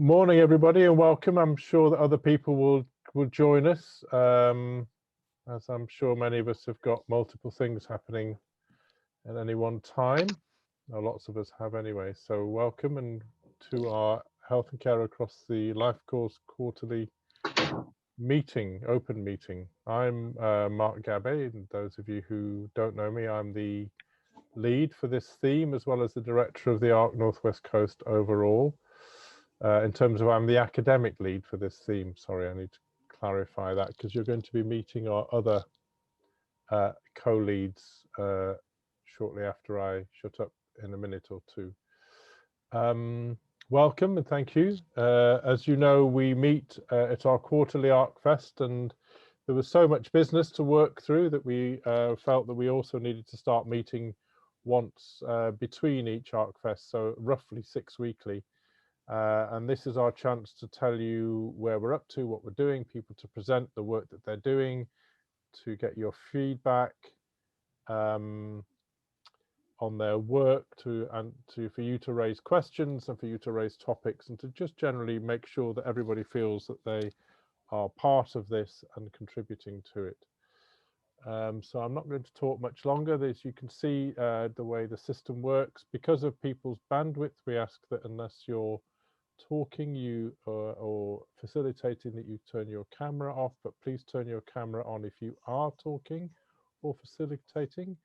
Morning, everybody, and welcome. I'm sure that other people will join us, as I'm sure many of us have got multiple things happening at any one time. Lots of us have anyway. So welcome and to our Health and Care Across the Life Course Quarterly meeting, open meeting. I'm Mark Gabay, and those of you who don't know me, I'm the lead for this theme as well as the director of the ARC Northwest Coast overall. In terms of I'm the academic lead for this theme. Sorry, I need to clarify that because you're going to be meeting our other co-leads shortly after I shut up in a minute or two. Welcome and thank you. As you know, we meet at our quarterly ARC Fest, and there was so much business to work through that we felt that we also needed to start meeting once between each ARC Fest, so roughly 6 weekly. And this is our chance to tell you where we're up to, what we're doing, people to present the work that they're doing, to get your feedback on their work, for you to raise questions and for you to raise topics, and to just generally make sure that everybody feels that they are part of this and contributing to it. So I'm not going to talk much longer. As you can see, the way the system works, because of people's bandwidth, we ask that unless you're talking or facilitating, that you turn your camera off, but please turn your camera on if you are talking or facilitating.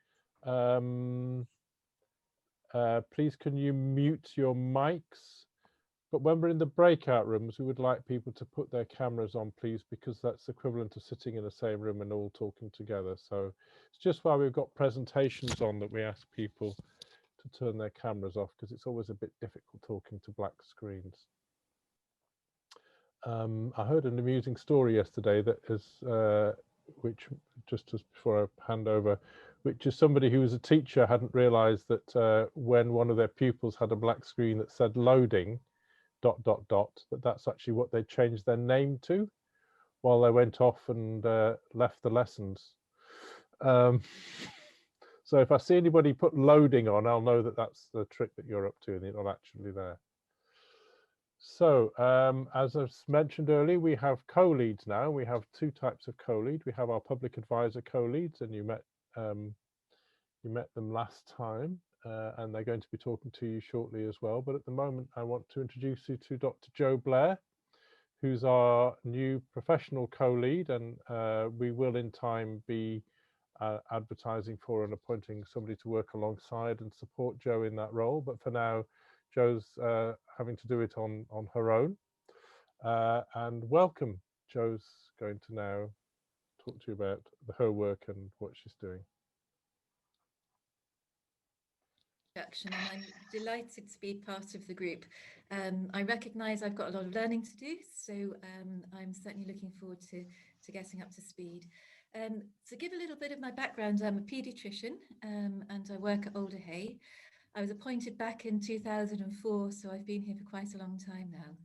Please can you mute your mics, but when we're in the breakout rooms we would like people to put their cameras on, please, because that's equivalent to sitting in the same room and all talking together. So it's just while we've got presentations on that we ask people to turn their cameras off, because it's always a bit difficult talking to black screens. I heard an amusing story yesterday that is, which just as before I hand over, which is somebody who was a teacher hadn't realized that when one of their pupils had a black screen that said loading ... that's actually what they changed their name to while they went off and left the lessons. So if I see anybody put loading on, I'll know that that's the trick that you're up to and it's not actually there. So as I mentioned earlier, we have co-leads now. We have two types of co-lead. We have our public advisor co-leads, and you met them last time, and they're going to be talking to you shortly as well. But at the moment, I want to introduce you to Dr. Joe Blair, who's our new professional co-lead, and we will in time be advertising for and appointing somebody to work alongside and support Joe in that role. But for now, Joe's having to do it on her own. And welcome. Joe's going to now talk to you about her work and what she's doing. And I'm delighted to be part of the group. I recognise I've got a lot of learning to do, so I'm certainly looking forward to getting up to speed. To give a little bit of my background, I'm a paediatrician and I work at Alder Hey. I was appointed back in 2004, so I've been here for quite a long time now.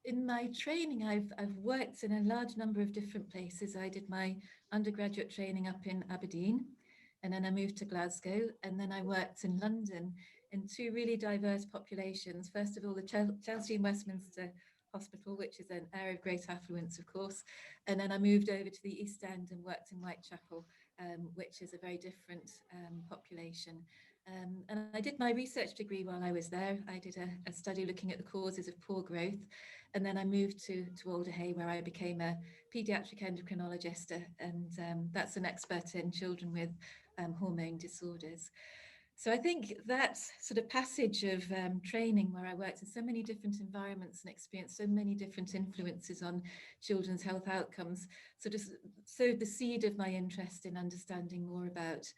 In my training, I've worked in a large number of different places. I did my undergraduate training up in Aberdeen, and then I moved to Glasgow, and then I worked in London in two really diverse populations. First of all, the Chelsea and Westminster Hospital, which is an area of great affluence, of course. And then I moved over to the East End and worked in Whitechapel, which is a very different population. And I did my research degree while I was there. I did a study looking at the causes of poor growth. And then I moved to Alder Hey, where I became a paediatric endocrinologist, and that's an expert in children with hormone disorders. So I think that sort of passage of training, where I worked in so many different environments and experienced so many different influences on children's health outcomes, sort of sowed the seed of my interest in understanding more about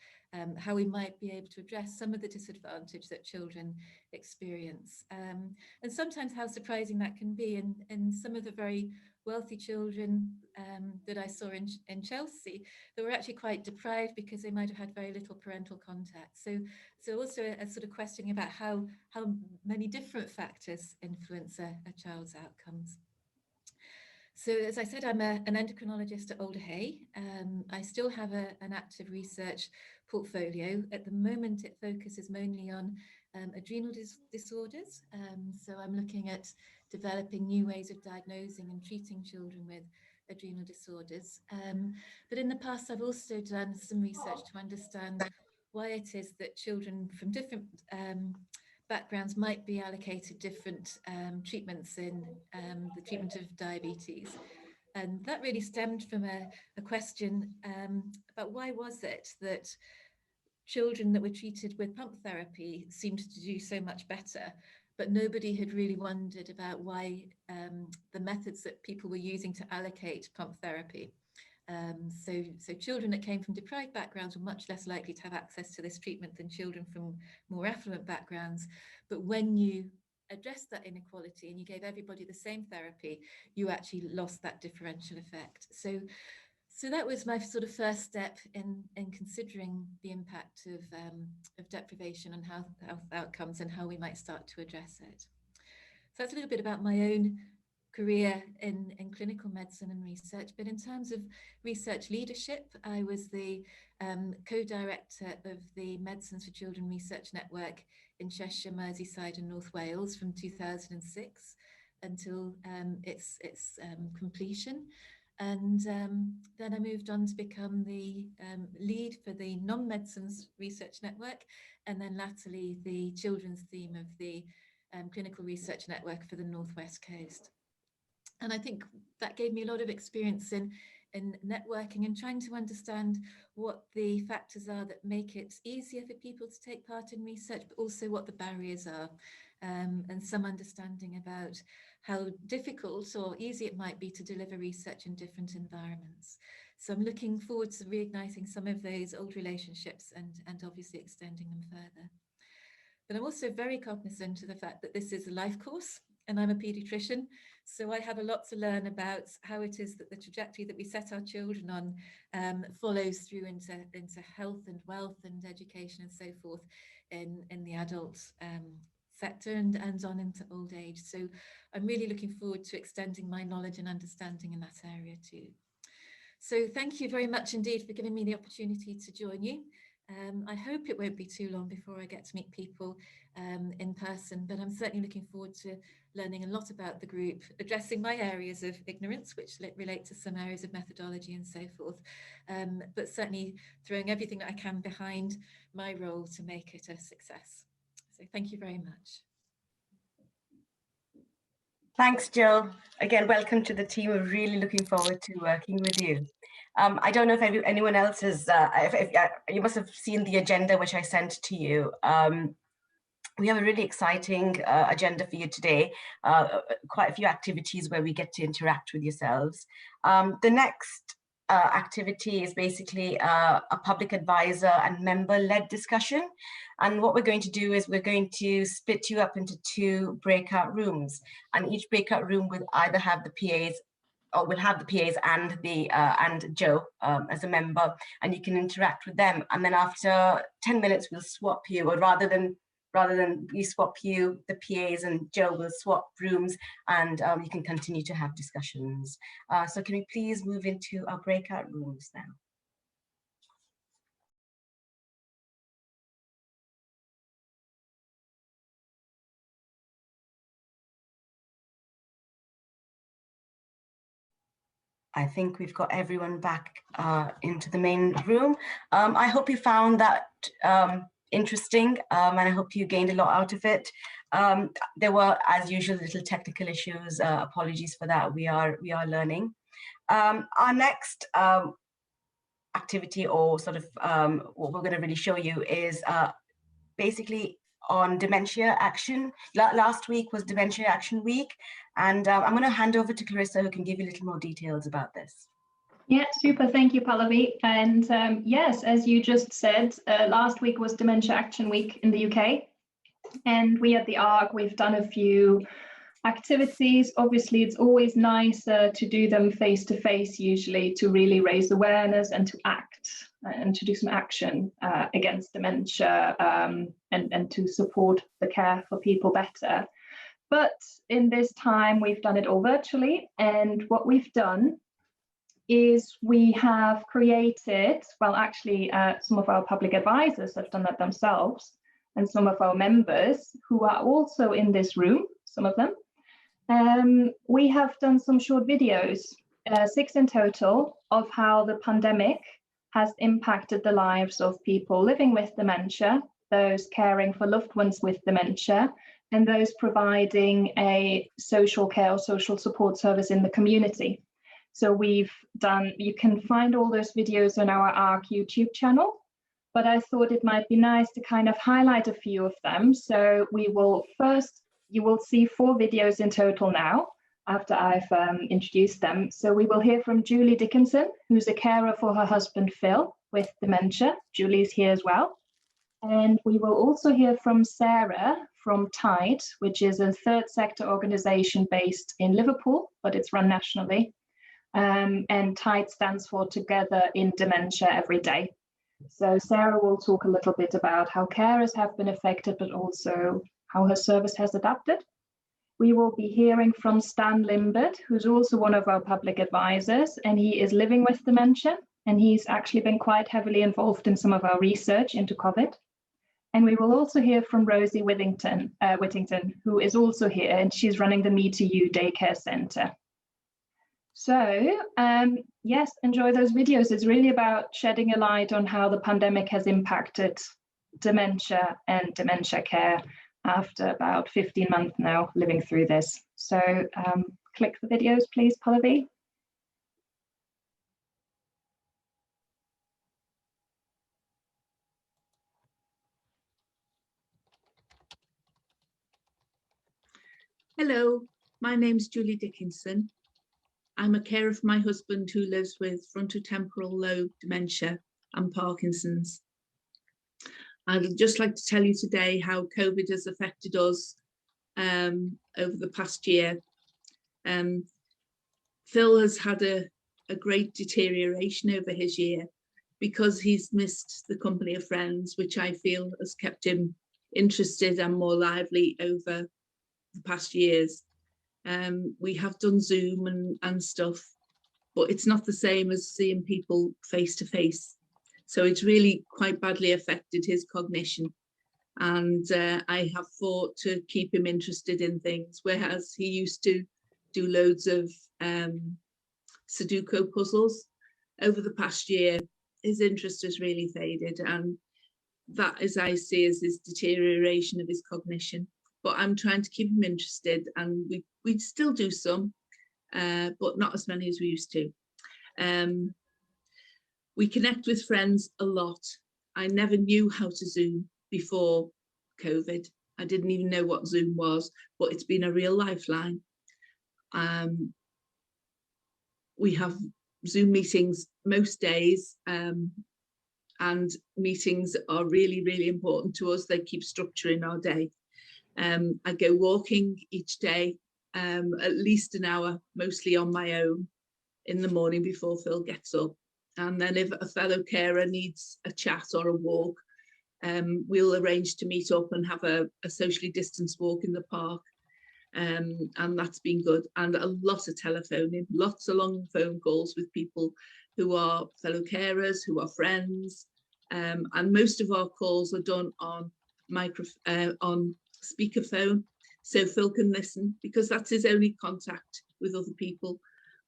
how we might be able to address some of the disadvantage that children experience. And sometimes how surprising that can be in some of the very wealthy children that I saw in Chelsea, that were actually quite deprived because they might have had very little parental contact. So also a sort of questioning about how many different factors influence a child's outcomes. So as I said, I'm an endocrinologist at Alder Hey. I still have an active research portfolio. At the moment, it focuses mainly on adrenal disorders. So I'm looking at developing new ways of diagnosing and treating children with adrenal disorders. But in the past, I've also done some research to understand why it is that children from different backgrounds might be allocated different treatments in the treatment of diabetes. And that really stemmed from a question about why was it that children that were treated with pump therapy seemed to do so much better, but nobody had really wondered about why the methods that people were using to allocate pump therapy. So children that came from deprived backgrounds were much less likely to have access to this treatment than children from more affluent backgrounds. But when you addressed that inequality and you gave everybody the same therapy, you actually lost that differential effect. So that was my sort of first step in considering the impact of deprivation and health outcomes and how we might start to address it. So that's a little bit about my own career in clinical medicine and research. But in terms of research leadership, I was the co-director of the Medicines for Children Research Network in Cheshire, Merseyside and North Wales from 2006 until its completion. And then I moved on to become the lead for the Non-Medicines Research Network, and then latterly the children's theme of the Clinical Research Network for the Northwest Coast. And I think that gave me a lot of experience in networking and trying to understand what the factors are that make it easier for people to take part in research, but also what the barriers are, and some understanding about how difficult or easy it might be to deliver research in different environments. So I'm looking forward to reigniting some of those old relationships and obviously extending them further. But I'm also very cognizant of the fact that this is a life course and I'm a paediatrician. So I have a lot to learn about how it is that the trajectory that we set our children on follows through into health and wealth and education and so forth in the adult sector and on into old age. So I'm really looking forward to extending my knowledge and understanding in that area too. So thank you very much indeed for giving me the opportunity to join you. I hope it won't be too long before I get to meet people in person, but I'm certainly looking forward to learning a lot about the group, addressing my areas of ignorance, which relate to some areas of methodology and so forth, but certainly throwing everything that I can behind my role to make it a success. So thank you very much. Thanks, Jill. Again, welcome to the team. We're really looking forward to working with you. I don't know if anyone else has, you must have seen the agenda which I sent to you. We have a really exciting agenda for you today, quite a few activities where we get to interact with yourselves. The next activity is basically a public advisor and member-led discussion. And what we're going to do is we're going to split you up into 2 breakout rooms, and each breakout room will either have the PAs, or will have the PAs and Joe as a member, and you can interact with them. And then after 10 minutes, we'll swap you, or rather than we swap you, the PAs and Joe will swap rooms, and you can continue to have discussions. So can we please move into our breakout rooms now? I think we've got everyone back into the main room. I hope you found that interesting, and I hope you gained a lot out of it. There were, as usual, little technical issues. Apologies for that. We are learning. Our next activity, or sort of what we're going to really show you, is basically on dementia action. Last week was Dementia Action Week, and I'm going to hand over to Clarissa, who can give you a little more details about this. Yeah, super. Thank you, Pallavi. And yes, as you just said, last week was Dementia Action Week in the UK. And we at the ARC, we've done a few activities. Obviously, it's always nicer to do them face-to-face, usually, to really raise awareness and to act and to do some action against dementia and to support the care for people better. But in this time, we've done it all virtually. And what we've done is we have created, well, actually, some of our public advisors have done that themselves. and some of our members who are also in this room, some of them, we have done some short videos, 6 in total, of how the pandemic has impacted the lives of people living with dementia, those caring for loved ones with dementia, and those providing a social care or social support service in the community. So we've done, you can find all those videos on our ARC YouTube channel, but I thought it might be nice to kind of highlight a few of them. So we will first, you will see 4 videos in total now, after I've introduced them. So we will hear from Julie Dickinson, who's a carer for her husband, Phil, with dementia. Julie's here as well. And we will also hear from Sarah from TIDE, which is a third sector organization based in Liverpool, but it's run nationally. And TIDE stands for Together in Dementia Every Day. So Sarah will talk a little bit about how carers have been affected, but also how her service has adapted. We will be hearing from Stan Limbert, who's also one of our public advisors, and he is living with dementia, and he's actually been quite heavily involved in some of our research into COVID. And we will also hear from Rosie Whittington, who is also here, and she's running the Me to You Daycare Centre. So yes, enjoy those videos. It's really about shedding a light on how the pandemic has impacted dementia and dementia care after about 15 months now living through this. So click the videos, please, Pallavi. Hello, my name's Julie Dickinson. I'm a carer for my husband who lives with frontotemporal lobe dementia and Parkinson's. I'd just like to tell you today how COVID has affected us over the past year. Phil has had a great deterioration over his year because he's missed the company of friends, which I feel has kept him interested and more lively over the past years. We have done Zoom and stuff, but it's not the same as seeing people face to face. So it's really quite badly affected his cognition. And I have fought to keep him interested in things, whereas he used to do loads of Sudoku puzzles. Over the past year, his interest has really faded, and that, as I see, is this deterioration of his cognition. But I'm trying to keep him interested, and we still do some, but not as many as we used to. We connect with friends a lot. I never knew how to Zoom before COVID. I didn't even know what Zoom was, but it's been a real lifeline. We have Zoom meetings most days, and meetings are really, really important to us. They keep structuring our day. I go walking each day, at least an hour, mostly on my own in the morning before Phil gets up. And then if a fellow carer needs a chat or a walk, we'll arrange to meet up and have a socially distanced walk in the park. And that's been good. And a lot of telephoning, lots of long phone calls with people who are fellow carers, who are friends. And most of our calls are done on speakerphone, so Phil can listen, because that's his only contact with other people.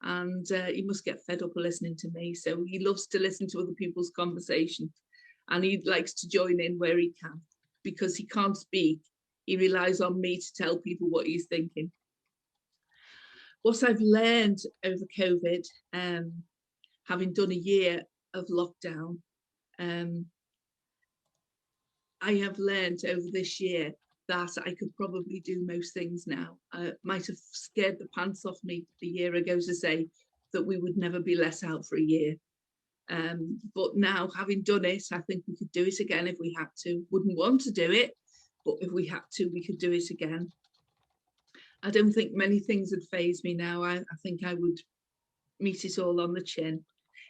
And he must get fed up of listening to me, so he loves to listen to other people's conversation, and he likes to join in where he can. Because he can't speak, he relies on me to tell people what he's thinking. What I've learned over COVID, having done a year of lockdown, I have learned over this year that I could probably do most things now. I might have scared the pants off me a year ago to say that we would never be let out for a year. But now, having done it, I think we could do it again if we had to. Wouldn't want to do it, but if we had to, we could do it again. I don't think many things would faze me now. I think I would meet it all on the chin.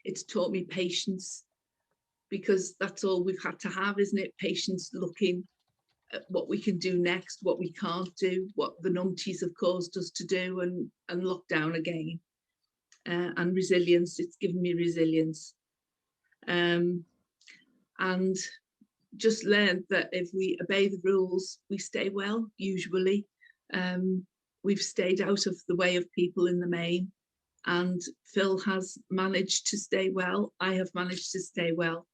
It's taught me patience, because that's all we've had to have, isn't it? Patience, looking at what we can do next, what we can't do, what the numpties have caused us to do, and lock down again. And resilience, it's given me resilience. And just learned that if we obey the rules, we stay well, usually. We've stayed out of the way of people in the main, and Phil has managed to stay well. I have managed to stay well.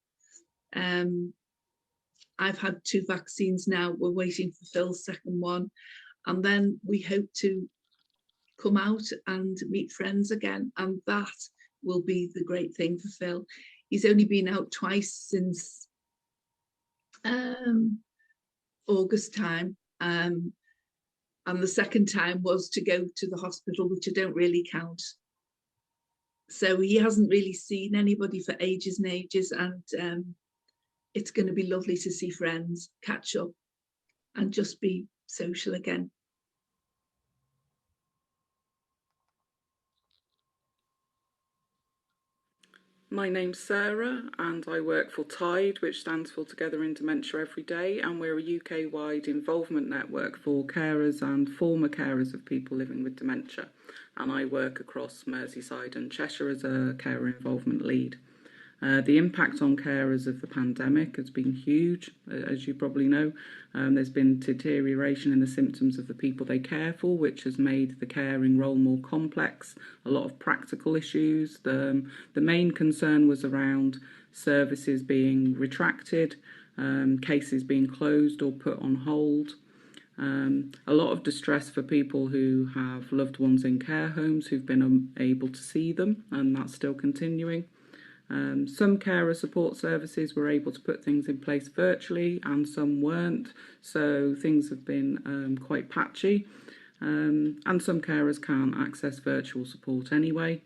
I've had 2 vaccines now. We're waiting for Phil's second one. And then we hope to come out and meet friends again. And that will be the great thing for Phil. He's only been out twice since August time. And the second time was to go to the hospital, which I don't really count. So he hasn't really seen anybody for ages and ages. And it's going to be lovely to see friends, catch up, and just be social again. My name's Sarah and I work for TIDE, which stands for Together in Dementia Every Day, and we're a UK-wide involvement network for carers and former carers of people living with dementia. And I work across Merseyside and Cheshire as a carer involvement lead. The impact on carers of the pandemic has been huge, as you probably know. There's been deterioration in the symptoms of the people they care for, which has made the caring role more complex, a lot of practical issues. The main concern was around services being retracted, cases being closed or put on hold. A lot of distress for people who have loved ones in care homes who've been unable to see them, and that's still continuing. Some carer support services were able to put things in place virtually and some weren't, so things have been quite patchy, and some carers can't access virtual support anyway.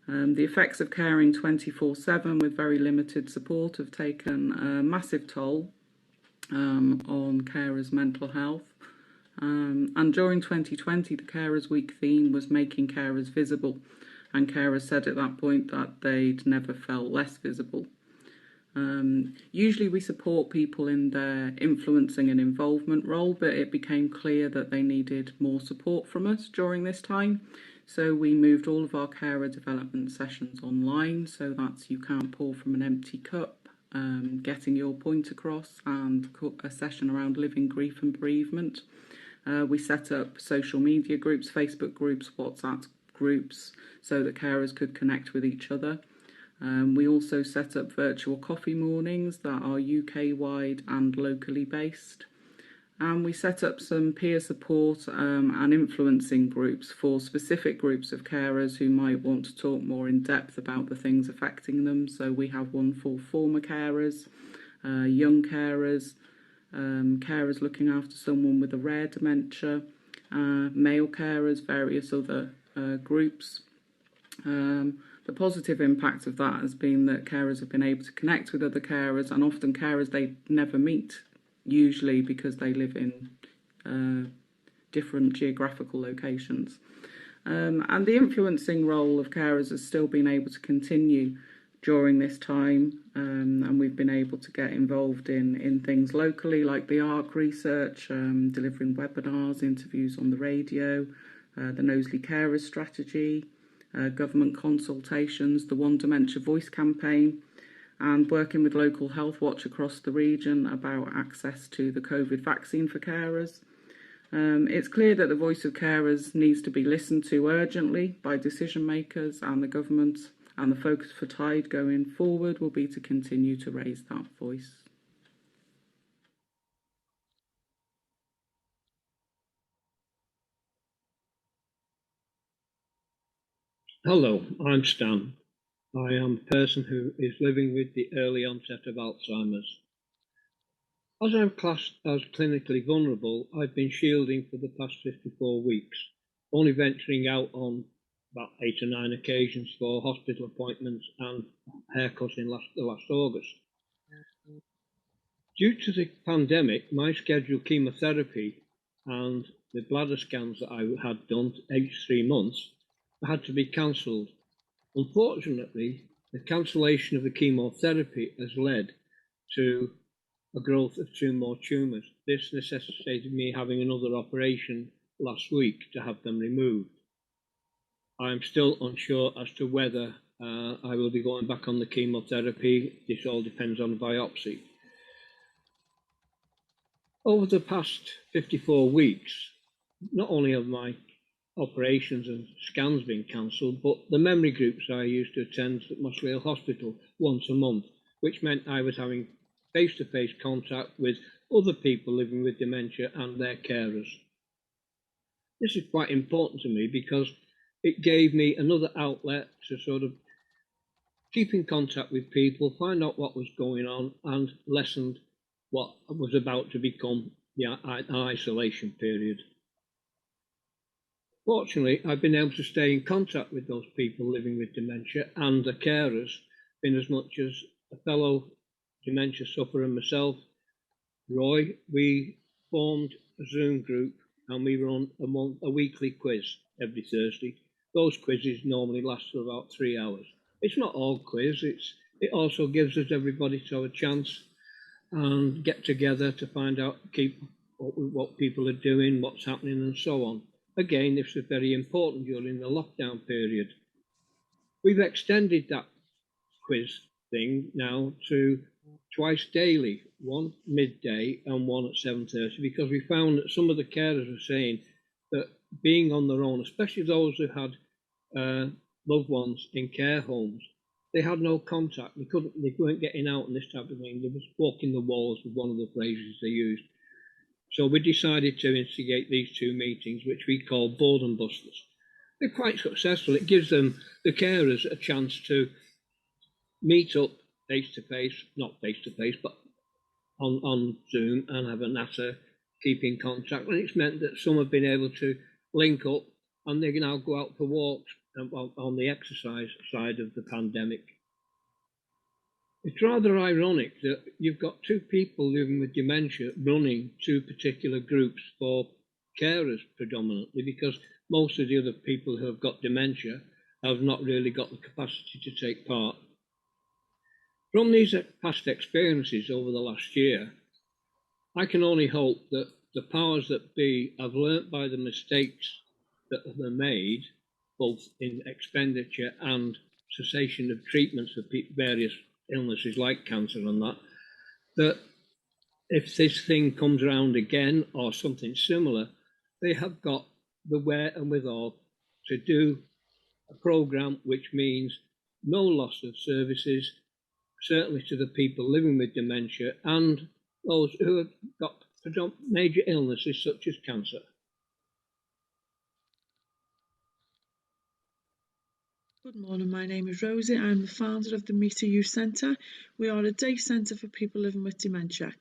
The effects of caring 24/7 with very limited support have taken a massive toll on carers' mental health. And during 2020, the Carers Week theme was making carers visible. And carers said at that point that they'd never felt less visible. Usually we support people in their influencing and involvement role, but it became clear that they needed more support from us during this time. So we moved all of our carer development sessions online, so that's you can't pour from an empty cup, getting your point across, and a session around living grief and bereavement. We set up social media groups, Facebook groups, WhatsApp groups, so that carers could connect with each other. We also set up virtual coffee mornings that are UK-wide and locally based. And we set up some peer support and influencing groups for specific groups of carers who might want to talk more in depth about the things affecting them. So we have one for former carers, young carers, carers looking after someone with a rare dementia, male carers, various other groups. The positive impact of that has been that carers have been able to connect with other carers, and often carers they never meet, usually because they live in different geographical locations. And the influencing role of carers has still been able to continue during this time, and we've been able to get involved in things locally like the ARC research, delivering webinars, interviews on the radio, the Knowsley Carers strategy, government consultations, the One Dementia Voice campaign, and working with local health watch across the region about access to the COVID vaccine for carers. It's clear that the voice of carers needs to be listened to urgently by decision makers and the government, and the focus for TIDE going forward will be to continue to raise that voice. Hello, I'm Stan. I am a person who is living with the early onset of Alzheimer's. As I'm classed as clinically vulnerable, I've been shielding for the past 54 weeks, only venturing out on about 8 or 9 occasions for hospital appointments and haircuts in last August. Due to the pandemic, my scheduled chemotherapy and the bladder scans that I had done each 3 months had to be cancelled. Unfortunately, the cancellation of the chemotherapy has led to a growth of 2 more tumours. This necessitated me having another operation last week to have them removed. I'm still unsure as to whether I will be going back on the chemotherapy. This all depends on the biopsy. Over the past 54 weeks, not only have my operations and scans been cancelled, but the memory groups I used to attend at Muswell Hospital once a month, which meant I was having face-to-face contact with other people living with dementia and their carers. This is quite important to me because it gave me another outlet to sort of keep in contact with people, find out what was going on, and lessened what was about to become an isolation period. Fortunately, I've been able to stay in contact with those people living with dementia and the carers, in as much as a fellow dementia sufferer myself, Roy, we formed a Zoom group and we run a weekly quiz every Thursday. Those quizzes normally last for about 3 hours. It's not all quiz, it also gives us everybody to have a chance and get together to find out what people are doing, what's happening and so on. Again, this is very important during the lockdown period. We've extended that quiz thing now to twice daily, one midday and one at 7:30, because we found that some of the carers were saying that being on their own, especially those who had loved ones in care homes, they had no contact. They weren't getting out and this type of thing. They was walking the walls with one of the phrases they used. So we decided to instigate these 2 meetings, which we call boredom busters. They're quite successful. It gives them, the carers, a chance to meet up face-to-face, not face-to-face, but on Zoom and have a natter, keep in contact. And it's meant that some have been able to link up and they can now go out for walks on the exercise side of the pandemic. It's rather ironic that you've got 2 people living with dementia running 2 particular groups for carers predominantly, because most of the other people who have got dementia have not really got the capacity to take part. From these past experiences over the last year, I can only hope that the powers that be have learnt by the mistakes that have been made, both in expenditure and cessation of treatments for various illnesses like cancer and that if this thing comes around again or something similar, they have got the wherewithal to do a programme which means no loss of services, certainly to the people living with dementia and those who have got major illnesses such as cancer. Good morning, my name is Rosie. I'm the founder of the Meter Youth Centre. We are a day centre for people living with dementia.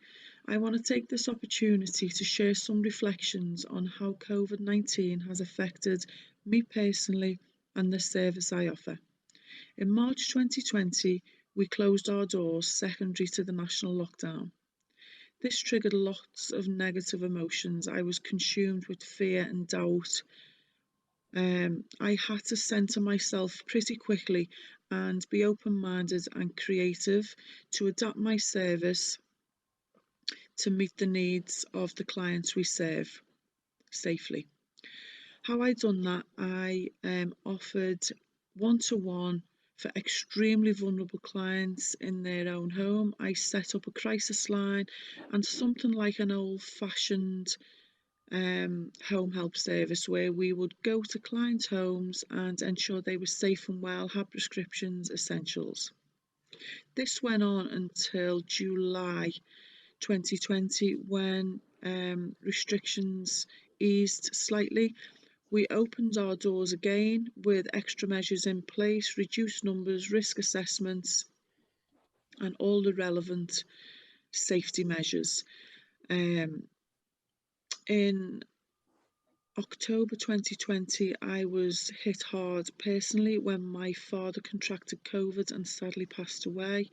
I want to take this opportunity to share some reflections on how COVID-19 has affected me personally and the service I offer. In March 2020, we closed our doors secondary to the national lockdown. This triggered lots of negative emotions. I was consumed with fear and doubt. I had to centre myself pretty quickly and be open-minded and creative to adapt my service to meet the needs of the clients we serve safely. How I done that, I offered one-to-one for extremely vulnerable clients in their own home. I set up a crisis line and something like an old-fashioned home help service where we would go to clients' homes and ensure they were safe and well, had prescriptions, essentials. This went on until July 2020 when restrictions eased slightly. We opened our doors again with extra measures in place, reduced numbers, risk assessments and all the relevant safety measures. In October 2020, I was hit hard personally when my father contracted COVID and sadly passed away.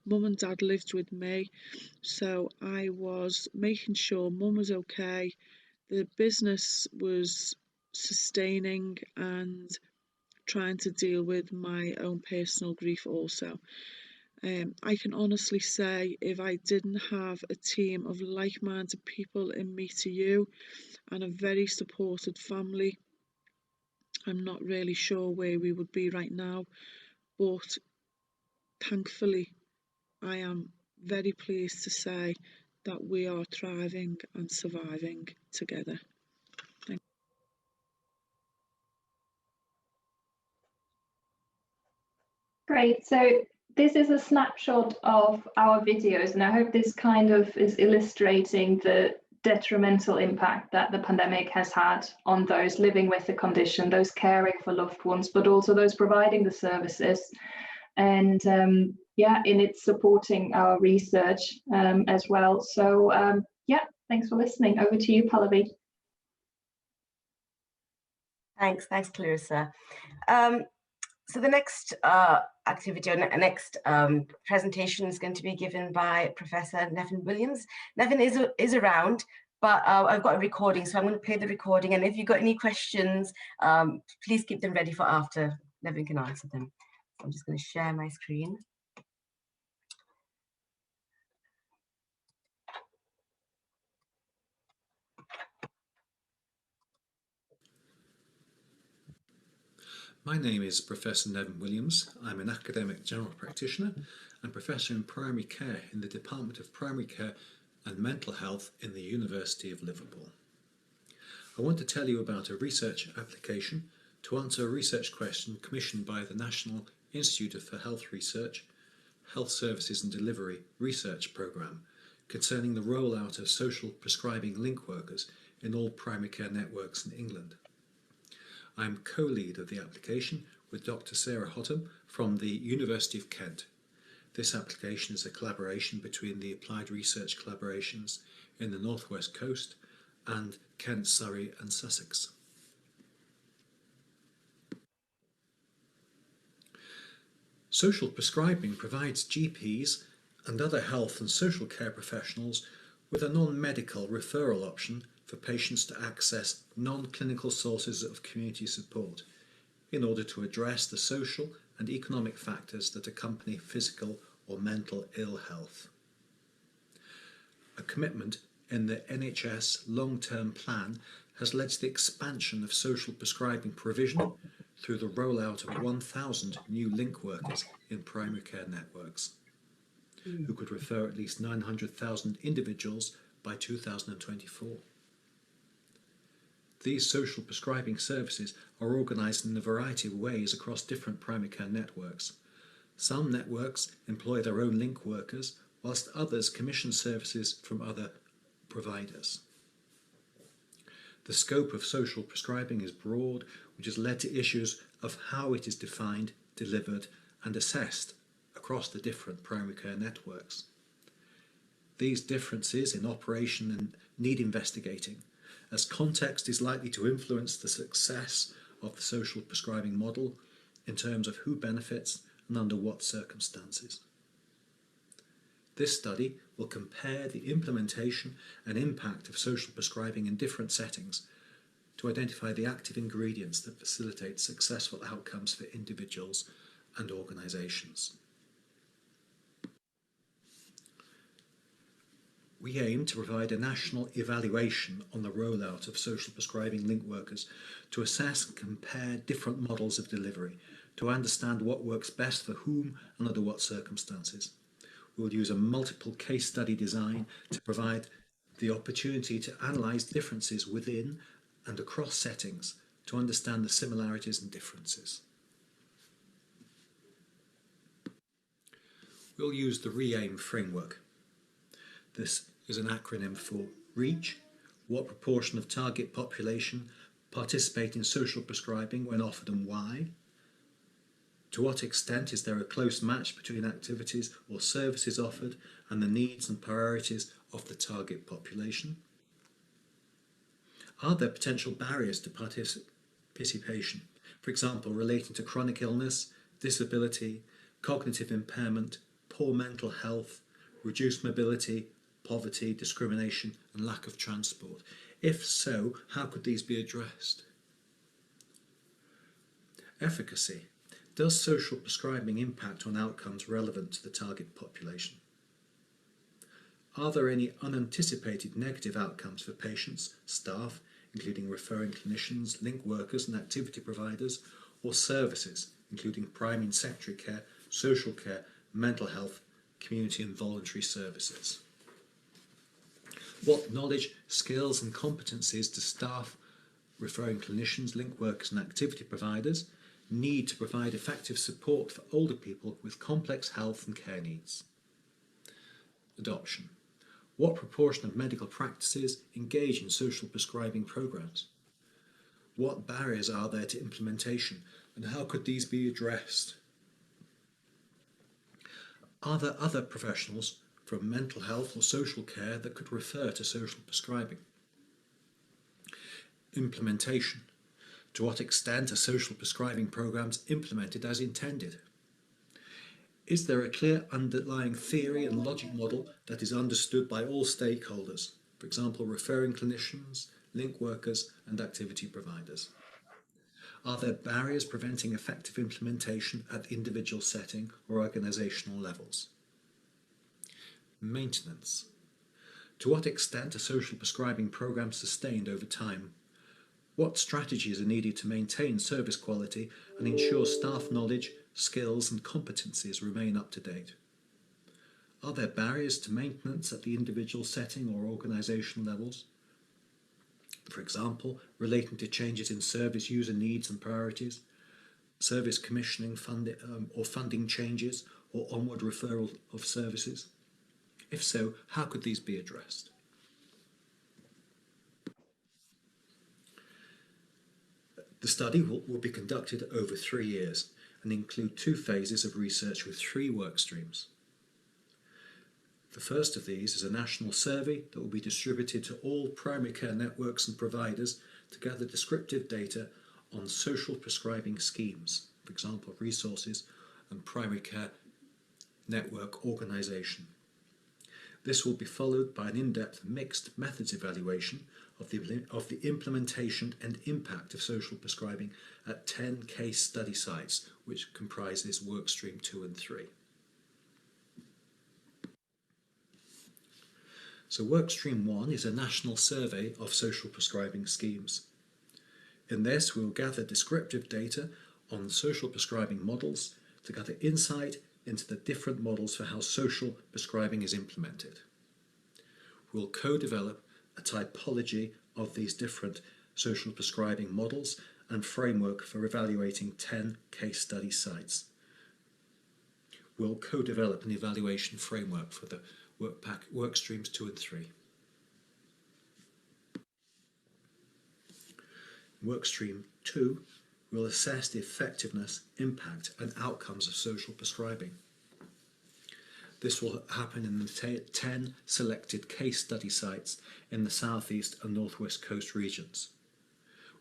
Mum and Dad lived with me, so I was making sure Mum was okay, the business was sustaining and trying to deal with my own personal grief also. I can honestly say if I didn't have a team of like-minded people in Meter You and a very supported family, I'm not really sure where we would be right now, but thankfully I am very pleased to say that we are thriving and surviving together. Great. So this is a snapshot of our videos, and I hope this kind of is illustrating the detrimental impact that the pandemic has had on those living with the condition, those caring for loved ones, but also those providing the services. And yeah, in its supporting our research as well. So yeah, thanks for listening. Over to you, Pallavi. Thanks, Clarissa. So the next activity or next presentation is going to be given by Professor Nevin Williams. Nevin is around, but I've got a recording, so I'm going to play the recording. And if you've got any questions, please keep them ready for after. Nevin can answer them. So I'm just going to share my screen. My name is Professor Nevin Williams. I'm an academic general practitioner and Professor in Primary Care in the Department of Primary Care and Mental Health in the University of Liverpool. I want to tell you about a research application to answer a research question commissioned by the National Institute for Health Research, Health Services and Delivery Research Programme concerning the rollout of social prescribing link workers in all primary care networks in England. I am co-lead of the application with Dr. Sarah Hotham from the University of Kent. This application is a collaboration between the Applied Research Collaborations in the North West Coast and Kent, Surrey and Sussex. Social prescribing provides GPs and other health and social care professionals with a non-medical referral option for patients to access non-clinical sources of community support in order to address the social and economic factors that accompany physical or mental ill health. A commitment in the NHS long-term plan has led to the expansion of social prescribing provision through the rollout of 1,000 new link workers in primary care networks, who could refer at least 900,000 individuals by 2024. These social prescribing services are organised in a variety of ways across different primary care networks. Some networks employ their own link workers, whilst others commission services from other providers. The scope of social prescribing is broad, which has led to issues of how it is defined, delivered and assessed across the different primary care networks. These differences in operation need investigating, as context is likely to influence the success of the social prescribing model in terms of who benefits and under what circumstances. This study will compare the implementation and impact of social prescribing in different settings to identify the active ingredients that facilitate successful outcomes for individuals and organisations. We aim to provide a national evaluation on the rollout of social prescribing link workers to assess and compare different models of delivery, to understand what works best for whom and under what circumstances. We will use a multiple case study design to provide the opportunity to analyse differences within and across settings to understand the similarities and differences. We'll use the Ream Framework. This is an acronym for REACH, what proportion of target population participate in social prescribing when offered and why? To what extent is there a close match between activities or services offered and the needs and priorities of the target population? Are there potential barriers to participation, for example, relating to chronic illness, disability, cognitive impairment, poor mental health, reduced mobility, poverty, discrimination and lack of transport? If so, how could these be addressed? Efficacy. Does social prescribing impact on outcomes relevant to the target population? Are there any unanticipated negative outcomes for patients, staff, including referring clinicians, link workers and activity providers, or services, including primary and secondary care, social care, mental health, community and voluntary services? What knowledge, skills and competencies do staff, referring clinicians, link workers and activity providers need to provide effective support for older people with complex health and care needs? Adoption. What proportion of medical practices engage in social prescribing programs? What barriers are there to implementation and how could these be addressed? Are there other professionals from mental health or social care that could refer to social prescribing? Implementation. To what extent are social prescribing programs implemented as intended? Is there a clear underlying theory and logic model that is understood by all stakeholders, for example, referring clinicians, link workers and activity providers? Are there barriers preventing effective implementation at individual setting or organisational levels? Maintenance. To what extent are social prescribing programs sustained over time? What strategies are needed to maintain service quality and ensure staff knowledge, skills and competencies remain up to date? Are there barriers to maintenance at the individual setting or organisational levels? For example, relating to changes in service user needs and priorities, service commissioning funding changes or onward referral of services? If so, how could these be addressed? The study will be conducted over 3 years and include 2 phases of research with 3 work streams. The first of these is a national survey that will be distributed to all primary care networks and providers to gather descriptive data on social prescribing schemes, for example, resources and primary care network organisation. This will be followed by an in-depth mixed methods evaluation of the implementation and impact of social prescribing at 10 case study sites, which comprises work stream 2 and 3. So work stream 1 is a national survey of social prescribing schemes. In this, we will gather descriptive data on social prescribing models to gather insight into the different models for how social prescribing is implemented. We'll co-develop a typology of these different social prescribing models and framework for evaluating 10 case study sites. We'll co-develop an evaluation framework for the work streams 2 and 3. Work stream 2 will assess the effectiveness, impact and outcomes of social prescribing. This will happen in the 10 selected case study sites in the South East and North West Coast regions.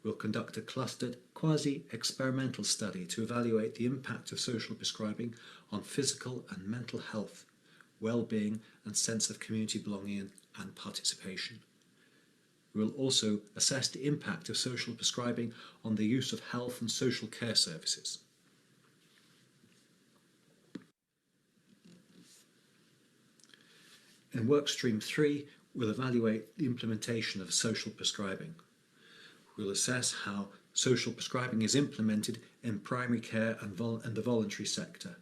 We'll conduct a clustered, quasi-experimental study to evaluate the impact of social prescribing on physical and mental health, well-being and sense of community belonging and participation. We will also assess the impact of social prescribing on the use of health and social care services. In work stream 3, we'll evaluate the implementation of social prescribing. We'll assess how social prescribing is implemented in primary care and the voluntary sector,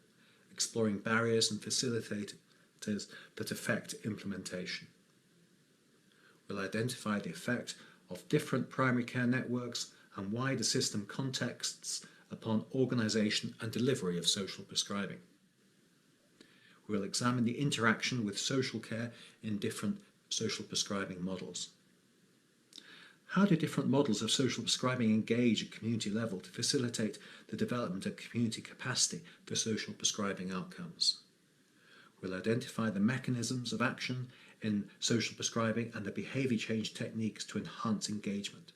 exploring barriers and facilitators that affect implementation. We'll identify the effect of different primary care networks and wider system contexts upon organisation and delivery of social prescribing. We'll examine the interaction with social care in different social prescribing models. How do different models of social prescribing engage at community level to facilitate the development of community capacity for social prescribing outcomes? We'll identify the mechanisms of action in social prescribing and the behaviour change techniques to enhance engagement.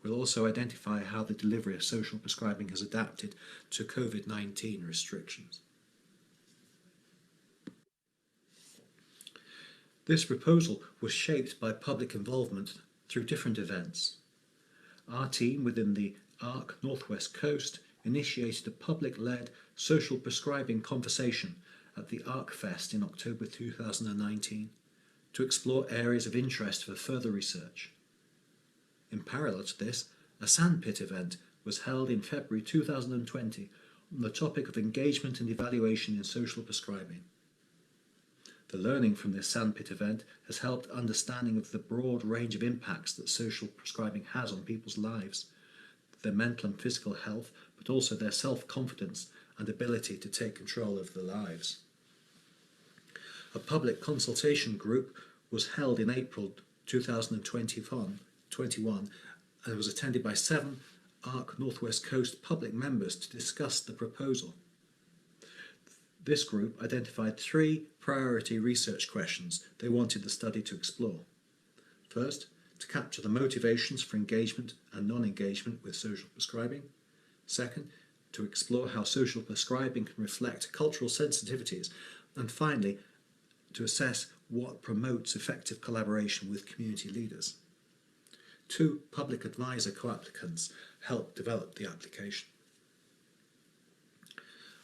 We'll also identify how the delivery of social prescribing has adapted to COVID-19 restrictions. This proposal was shaped by public involvement through different events. Our team within the ARC Northwest Coast initiated a public-led social prescribing conversation at the ARC Fest in October 2019 to explore areas of interest for further research. In parallel to this, a sandpit event was held in February 2020 on the topic of engagement and evaluation in social prescribing. The learning from this sandpit event has helped understanding of the broad range of impacts that social prescribing has on people's lives, their mental and physical health, but also their self-confidence and ability to take control of their lives. A public consultation group was held in April 2021 and it was attended by 7 ARC Northwest Coast public members to discuss the proposal. This group identified 3 priority research questions they wanted the study to explore. First, to capture the motivations for engagement and non-engagement with social prescribing. Second, to explore how social prescribing can reflect cultural sensitivities. And finally, to assess what promotes effective collaboration with community leaders. 2 public advisor co-applicants helped develop the application.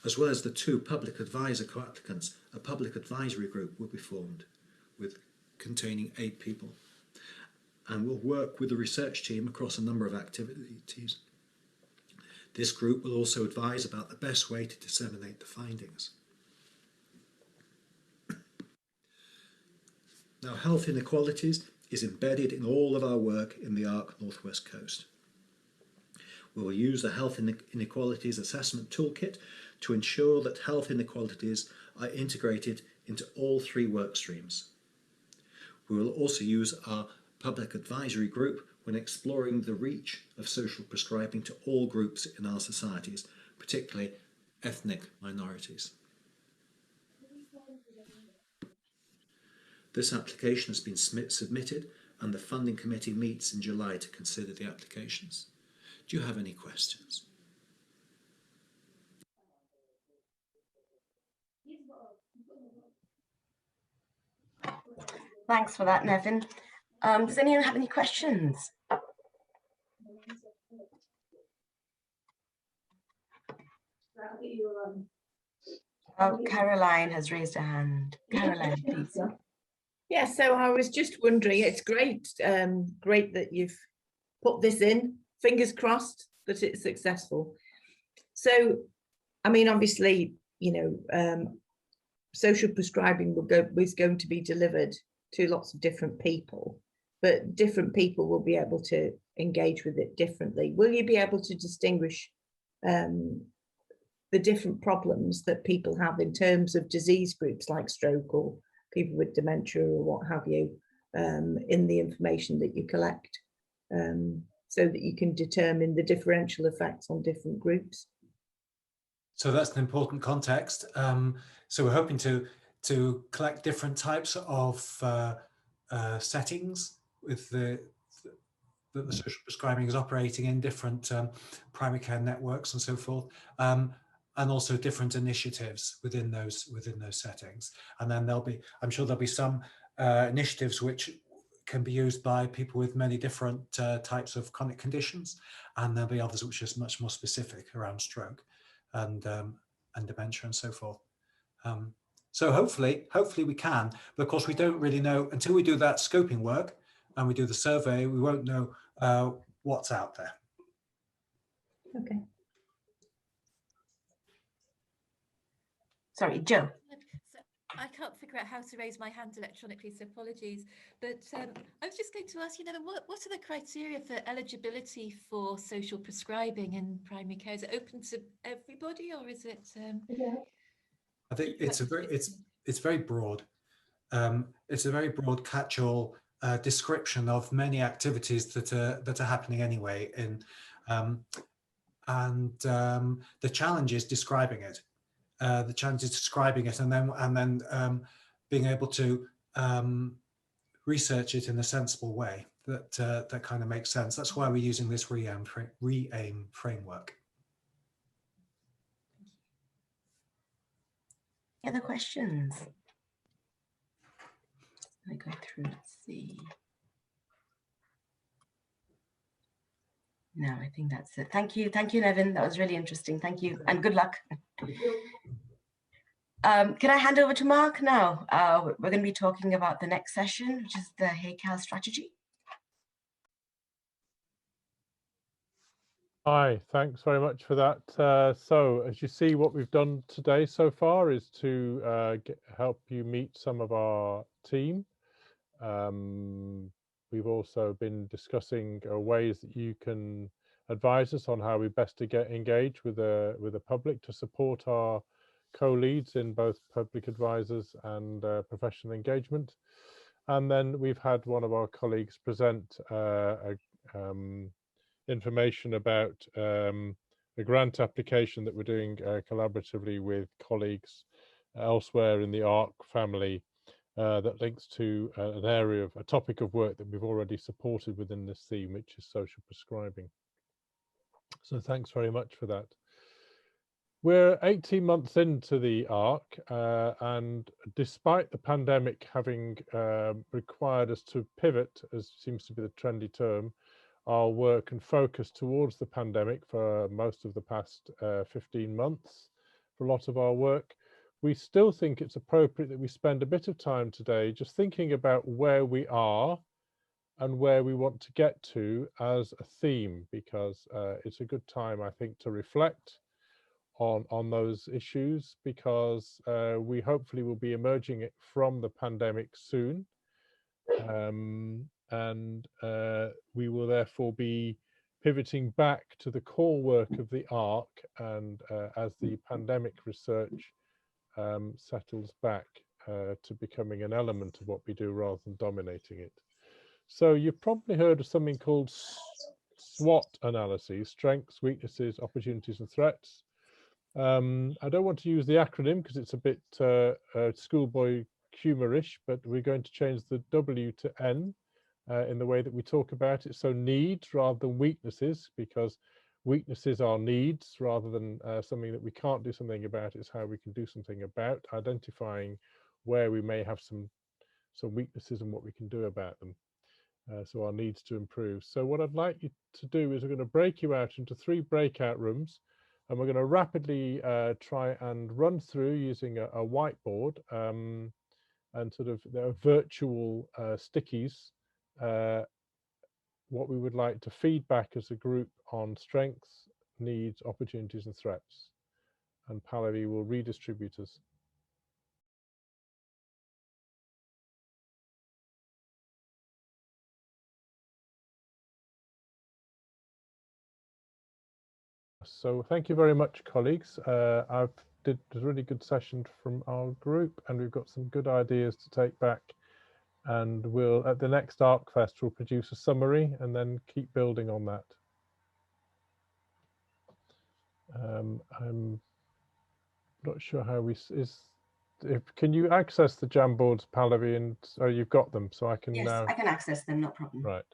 As well as the 2 public advisor co-applicants, a public advisory group will be formed containing 8 people and will work with the research team across a number of activities. This group will also advise about the best way to disseminate the findings. Now, health inequalities is embedded in all of our work in the ARC Northwest Coast. We will use the Health Inequalities Assessment Toolkit to ensure that health inequalities are integrated into all 3 work streams. We will also use our public advisory group when exploring the reach of social prescribing to all groups in our societies, particularly ethnic minorities. This application has been submitted and the funding committee meets in July to consider the applications. Do you have any questions? Thanks for that, Nevin. Does anyone have any questions? Oh, Caroline has raised her hand. Caroline, please. Yeah, so I was just wondering, it's great, great that you've put this in. Fingers crossed that it's successful. So, I mean, obviously, you know, social prescribing is going to be delivered to lots of different people, but different people will be able to engage with it differently. Will you be able to distinguish the different problems that people have in terms of disease groups like stroke or people with dementia or what have you, in the information that you collect, so that you can determine the differential effects on different groups? So that's an important context. So we're hoping to collect different types of settings with the social prescribing is operating in, different primary care networks and so forth, and also different initiatives within those settings. And then I'm sure there'll be some initiatives which can be used by people with many different types of chronic conditions, and there'll be others which are much more specific around stroke and dementia and so forth. So hopefully we can, but of course we don't really know until we do that scoping work and we do the survey. We won't know what's out there. Okay. Sorry, Joe. So I can't figure out how to raise my hand electronically, so apologies. But I was just going to ask you, Nevin, what are the criteria for eligibility for social prescribing in primary care? Is it open to everybody, or is it? I think it's very broad. It's a very broad catch-all description of many activities that are happening anyway. And the challenge is describing it. The challenge is describing it, and then being able to research it in a sensible way that kind of makes sense. That's why we're using this Ream framework. Any other questions? I go through, let's see. No, I think that's it. Thank you, Nevin. That was really interesting. Thank you, and good luck. Can I hand over to Mark now? We're going to be talking about the next session, which is the HACAL strategy. Hi, thanks very much for that. So as you see, what we've done today so far is to help you meet some of our team. We've also been discussing ways that you can advise us on how we best to get engaged with the public to support our co-leads in both public advisors and professional engagement. And then we've had one of our colleagues present information about a grant application that we're doing collaboratively with colleagues elsewhere in the ARC family that links to an area of a topic of work that we've already supported within this theme, which is social prescribing. So thanks very much for that. We're 18 months into the ARC, and despite the pandemic having required us to pivot, as seems to be the trendy term, our work and focus towards the pandemic for most of the past 15 months for a lot of our work, we still think it's appropriate that we spend a bit of time today just thinking about where we are and where we want to get to as a theme, because it's a good time, I think, to reflect on those issues, because we hopefully will be emerging from the pandemic soon. And we will therefore be pivoting back to the core work of the ARC, and as the pandemic research settles back to becoming an element of what we do rather than dominating it. So you've probably heard of something called SWOT analyses: strengths, weaknesses, opportunities and threats. I don't want to use the acronym because it's a bit schoolboy humorish, but we're going to change the W to N in the way that we talk about it. So needs rather than weaknesses, because weaknesses are needs rather than something that we can't do something about. It's how we can do something about identifying where we may have some weaknesses and what we can do about them. So our needs to improve. So what I'd like you to do is we're going to break you out into 3 breakout rooms, and we're going to rapidly try and run through using a whiteboard and sort of virtual stickies what we would like to feedback as a group on strengths, needs, opportunities and threats. And Pallavi will redistribute us. So thank you very much, colleagues. I've did a really good session from our group, and we've got some good ideas to take back. And we'll, at the next ARC Fest, we'll produce a summary and then keep building on that. I'm not sure how can you access the Jamboards, Pallavi? And oh, you've got them, so I can yes, now. I can access them, no problem. Right.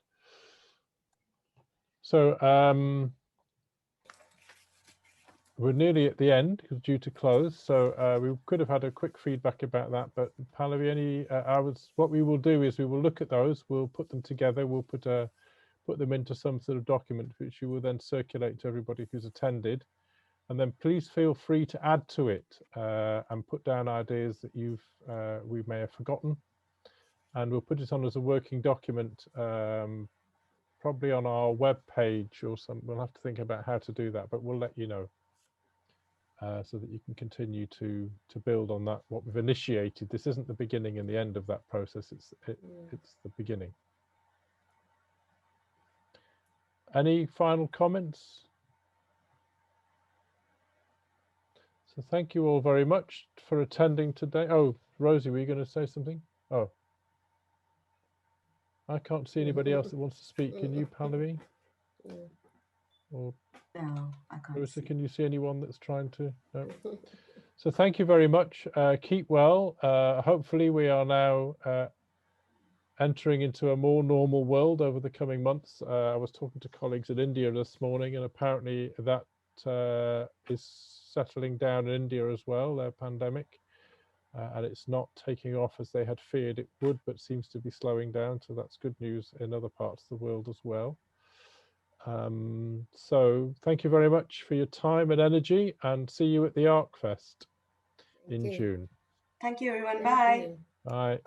So we're nearly at the end because due to close. So we could have had a quick feedback about that, but Pallavi, what we will do is we will look at those, we'll put them together, we'll put them into some sort of document which you will then circulate to everybody who's attended. And then please feel free to add to it and put down ideas that we may have forgotten. And we'll put it on as a working document, probably on our web page or something. We'll have to think about how to do that, but we'll let you know so that you can continue to build on that, what we've initiated. This isn't the beginning and the end of that process. It's the beginning. Any final comments? So thank you all very much for attending today. Oh, Rosie, were you going to say something? Oh, I can't see anybody else that wants to speak. Can you, Pallavi? Or no, I can't. Rosie, can you see anyone that's trying to? No. So thank you very much. Keep well. Hopefully we are now entering into a more normal world over the coming months. I was talking to colleagues in India this morning, and apparently that is settling down in India as well, their pandemic, and it's not taking off as they had feared it would, but seems to be slowing down. So that's good news in other parts of the world as well. So thank you very much for your time and energy, and see you at the ARC Fest in June. Thank you, everyone. Bye. Bye.